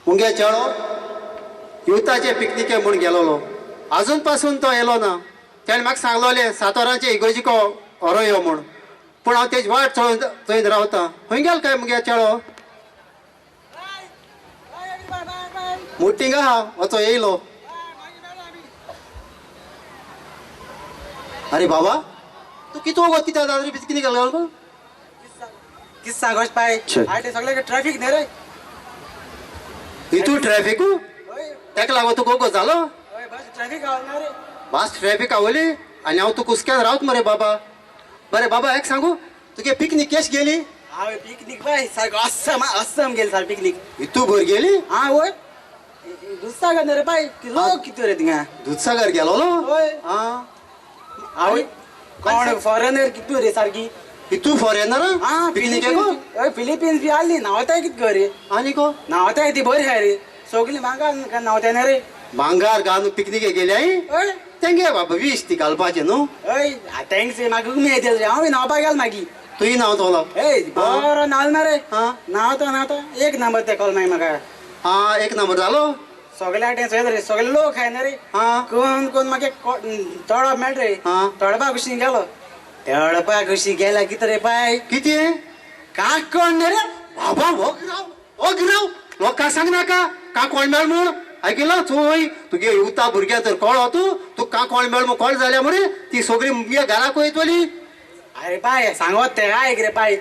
मुंगे चेळो युताचे पिकनिके म्हूण गेलोलो अजून पासून तो येलो ना. ताणें म्हाका सांगलोलें सातोराचे इगोर्जीको व्हरो यो म्हूण. पूण हांव तेजी वाट चोयत रावता. खंय गेल काय मुगे चेळो? मोटिंग आहा वचो येयलो. अरे बाबा तू किती वगत कित्याक दादरी पिकनिक गेलो गो? किस्सा गोष्ट पाय आटे सगळे ट्रॅफिक नाही रे. इतू ट्रॅफिक ताका लागून तू गोगो जालो? बस ट्रॅफिक आवणार रे. बस ट्रॅफिक आवली आनी हांव तू कुसक्यान रावत मरे बाबा. बरे बाबा एक सांगू तुगे पिकनिक केश गेली? हांव पिकनिक बाय सारको अस्सम गेली सार पिकनिक. इतू भर गेली? हा वय दुधसागर रे पाय लोक किती रे थिंगा. दूधसागर गेलो होय. हा हांव कोण फॉरेनर किती रे सारकी. इतू फॉरेनर पिकनिक हय फिलिपिन्स बी आली नावताय कित रे. आनी को नावताय ती बरी हाय रे. सगळी म्हाका नावताय ना रे. भांगार घालून पिकनिके गेली हय तेंगे बाबा वीस ती घालपाचे न्हू. हय थँक्स रे म्हाका उमेद येता रे. हांव नावपा गेल मागी. तुही नाव तोलो? ए बरो नाल ना रे. हा नावता एक नंबर ते कॉल मागीर म्हाका. हा एक नंबर जालो. सगळ्या टेन्शन रे सगळे लोक हाय ना रे. हा कोण कोण म्हाका तोडप मेळ रे. हा तोडपा खुशी गेलो. तोडपा खुशी गेला कित रे पाय किती का कोण रे बाबा हो गिराव लोकांक सांग नाका का कोण मेळ म्हूण. आयकिला चोय तुगे युता भुरग्या तर कळ तू का कोण मेळ म्हूण कळ जाल्या मरे ती सगळी मुगे घराक वयतली. अरे पाय सांगत ते आयक रे पाय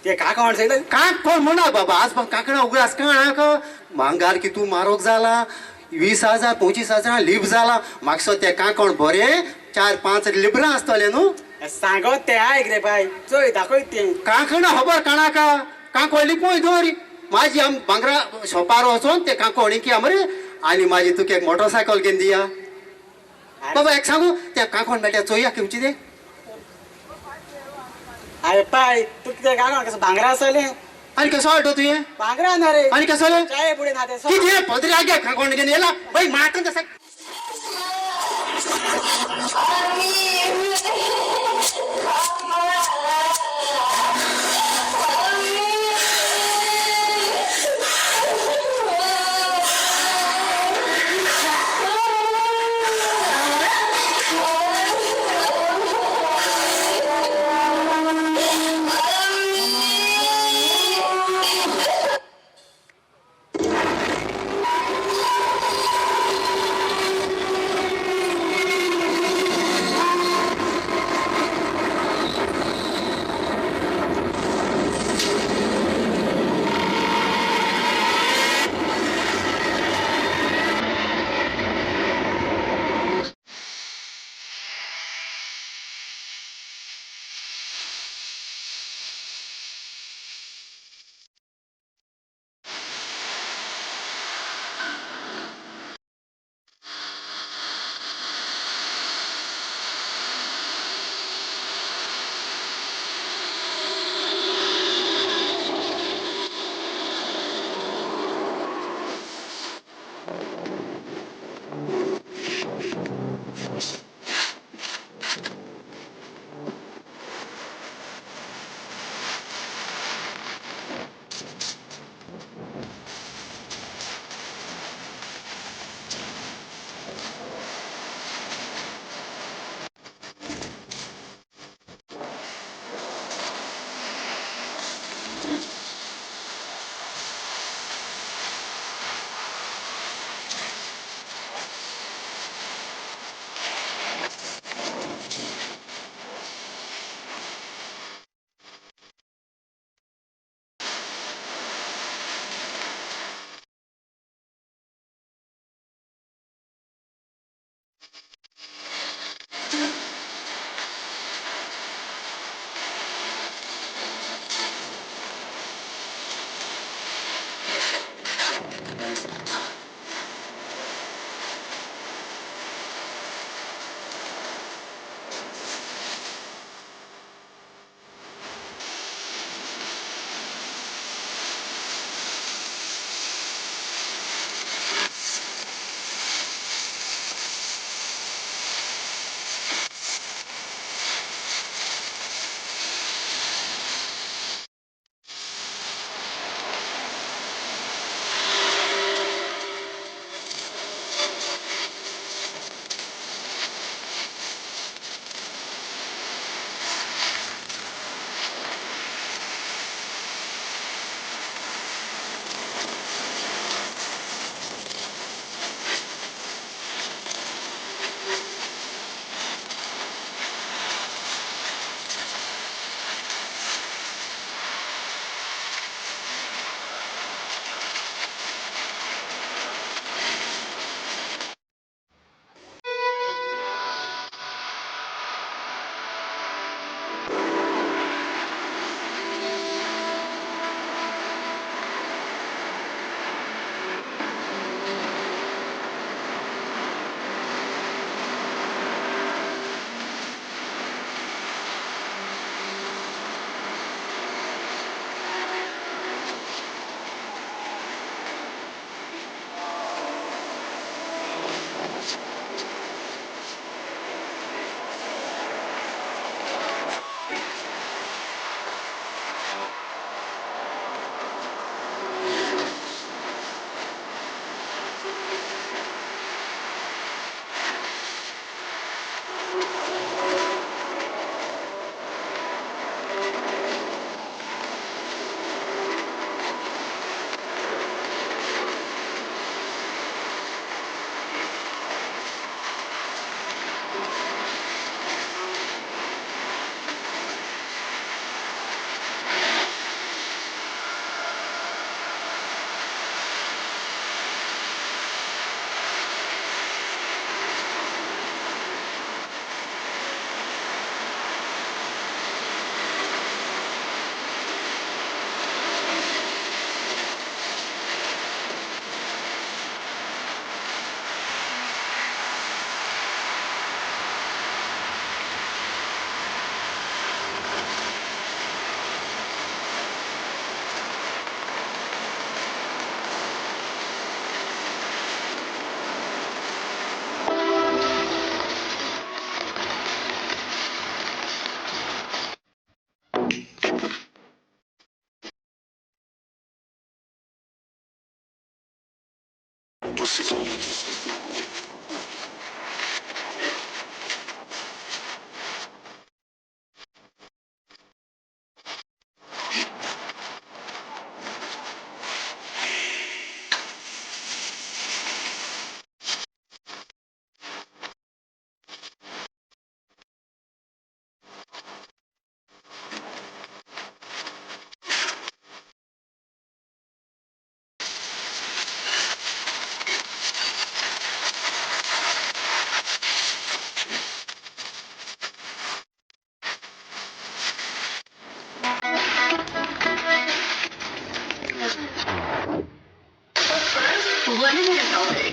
ते का कोण सांगता का कोण म्हणा बाबा आज पण काकणा उगडास का भांगार की तू मारोग जाला 20,000 25,000 लिप जाला. म्हाका ते का कोण बरे 4-5 लिबरां आसतले न्हू. सांगत ते आयक रे पाय चोय दाखय ते काकणा खबर काणाका काकोण लिपोय दोरी माझी आम भांगरा शॉपार वचोन ते काकोणी की मरे आनी माझी तुका एक मोटरसायकल घेवन दिया. बाबा एक सांगू त्या काकोण मेळटा चोया किमची ते. अरे पाय तू कितें का कसं भांगरा आसले आनी कसो वाटो तुवें भांगरा ना रे. आनी कसो चाय पुढे ना ते कितें पदऱ्या गे काकोण घेवन येला बाई म्हाका तसा. 1 minute only.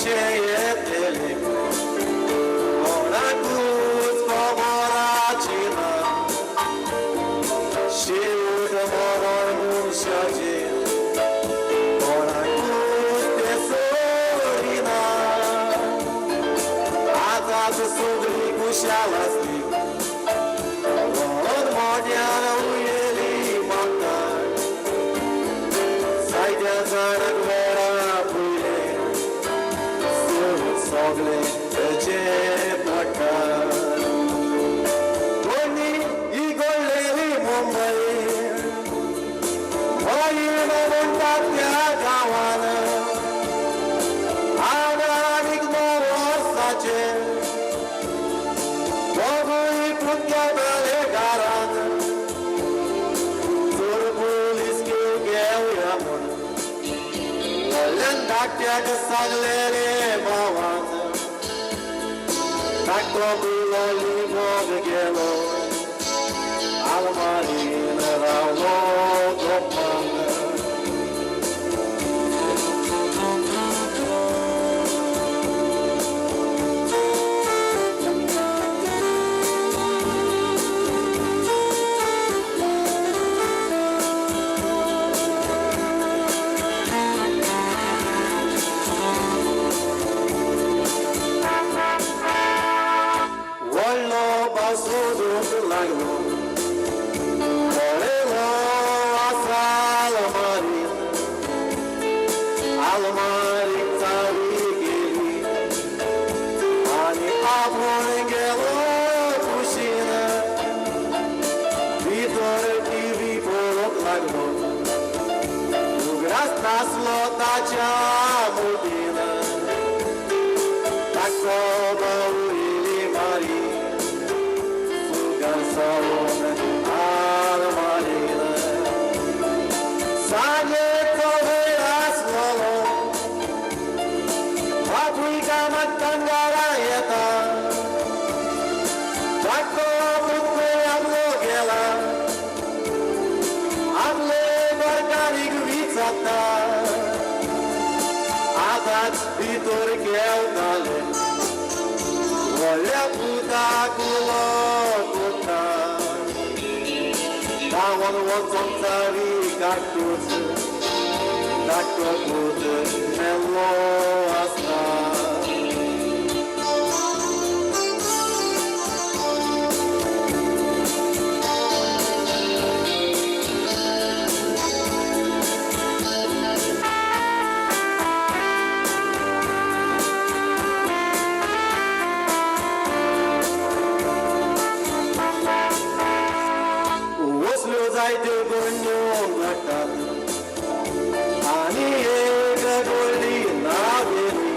येतले कोणाकूच खबराची ना शेवट मरण मनशाचेर कोणाकूच ते सोडिना आतांच सगळी कुशाल आसली व्हरून मोट्यान उयली मागतात जायत्या जाणांक वेळा पयले सगळे तेचे पडटात कोणी इगोडलेली मुंबय वायण म्हणटात त्या गांवान आनीक 9 वर्साचे दोगूय पुतक्या घरान चोर पुलीस घेवया म्हूण व्हडल्यान धाकट्याक सांगलेले भावान धाकटो पिलो लिगोग गेलो आलमारीन रावलो गोपान सोदूंक लागलो पळयलो आसा आलमारीक चावी गेली आनी आपूण गेलो कुशीन भितर टीव्ही पळोवंक लागलो उगडास नासलो ताच्या मुठीन ताको बावरिली मारी Salon almarina Sanie coveras lolo Paprika matangara yeta Takko mutne amlo gela Amle barkanik vicata Atac vitor keutale Volia puta culo One was on Tari Cactus, Dr. Put, Mello Asta. Zaite gonyo nakat ani ek goldi naveri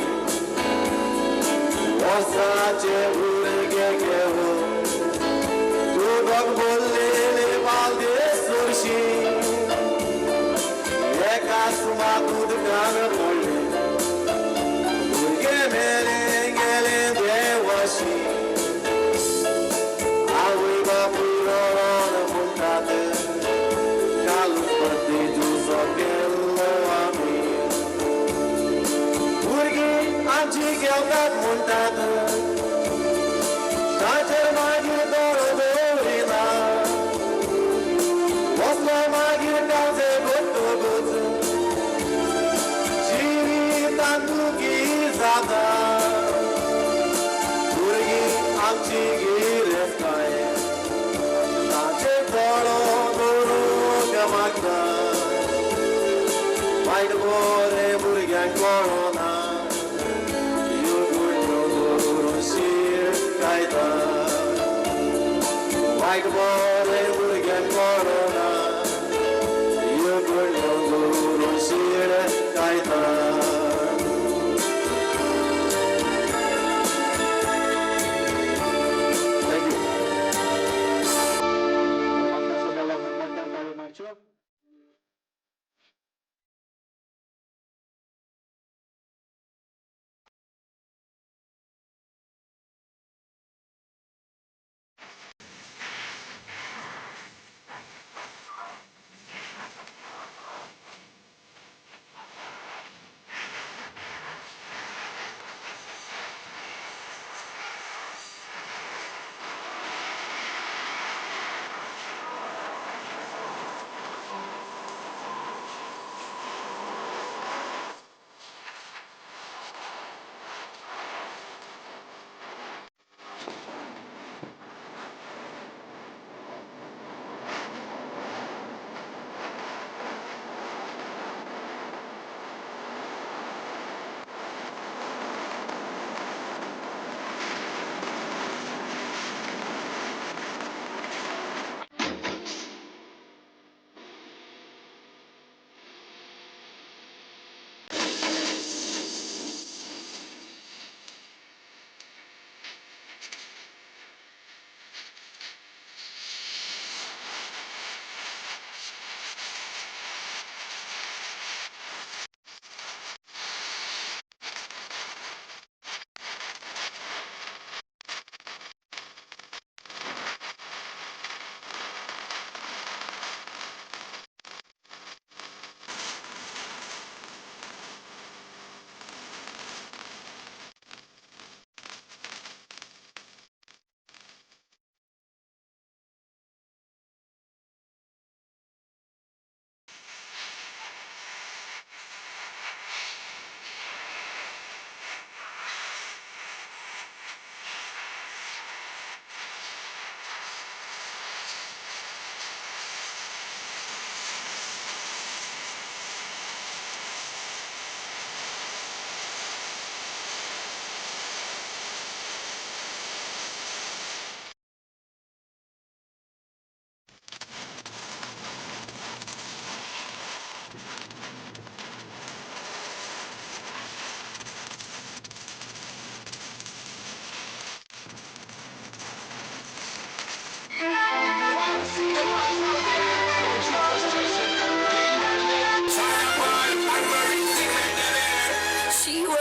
wasache urge geho tu dog bolle le balde surshi eka suma tud kan bolle urge mere gele devashi awi bapuro muntate Gelgat montado Tacer magir doro dorina Oslo magir cauze gotto gotto Ciri tantu gizada Urgi amci gireftaye Tacer doro doro gamagda Vaid bore burgan corona White boy, Burgan Corona, you could go to see it, Kaita. Thank you.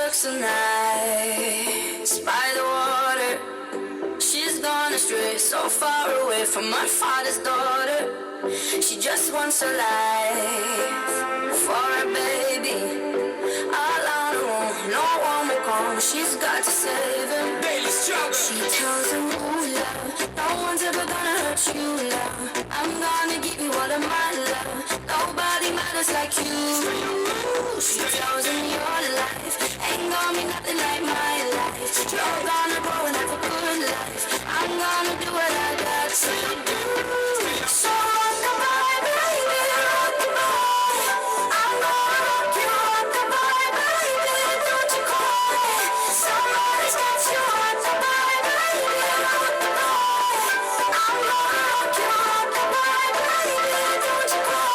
looks so nice by the water. She's gone astray, so far away from my father's daughter. She just wants a life for a baby. All on her own, no one will come. She's got to save him. She tells him, ooh, love, no one's ever gonna hurt you, love. I'm gonna give you all of my love. Nobody matters like you. She tells him your life ain't gonna be nothing like my life. You're gonna grow and have a good life. I'm gonna do what I got to do. So rock-a-bye, baby, rock-a-bye. I'm gonna rock you, rock-a-bye, baby, don't you cry. Somebody's got you, rock-a-bye, baby, rock-a-bye. I'm gonna rock you, rock-a-bye, baby, don't you cry.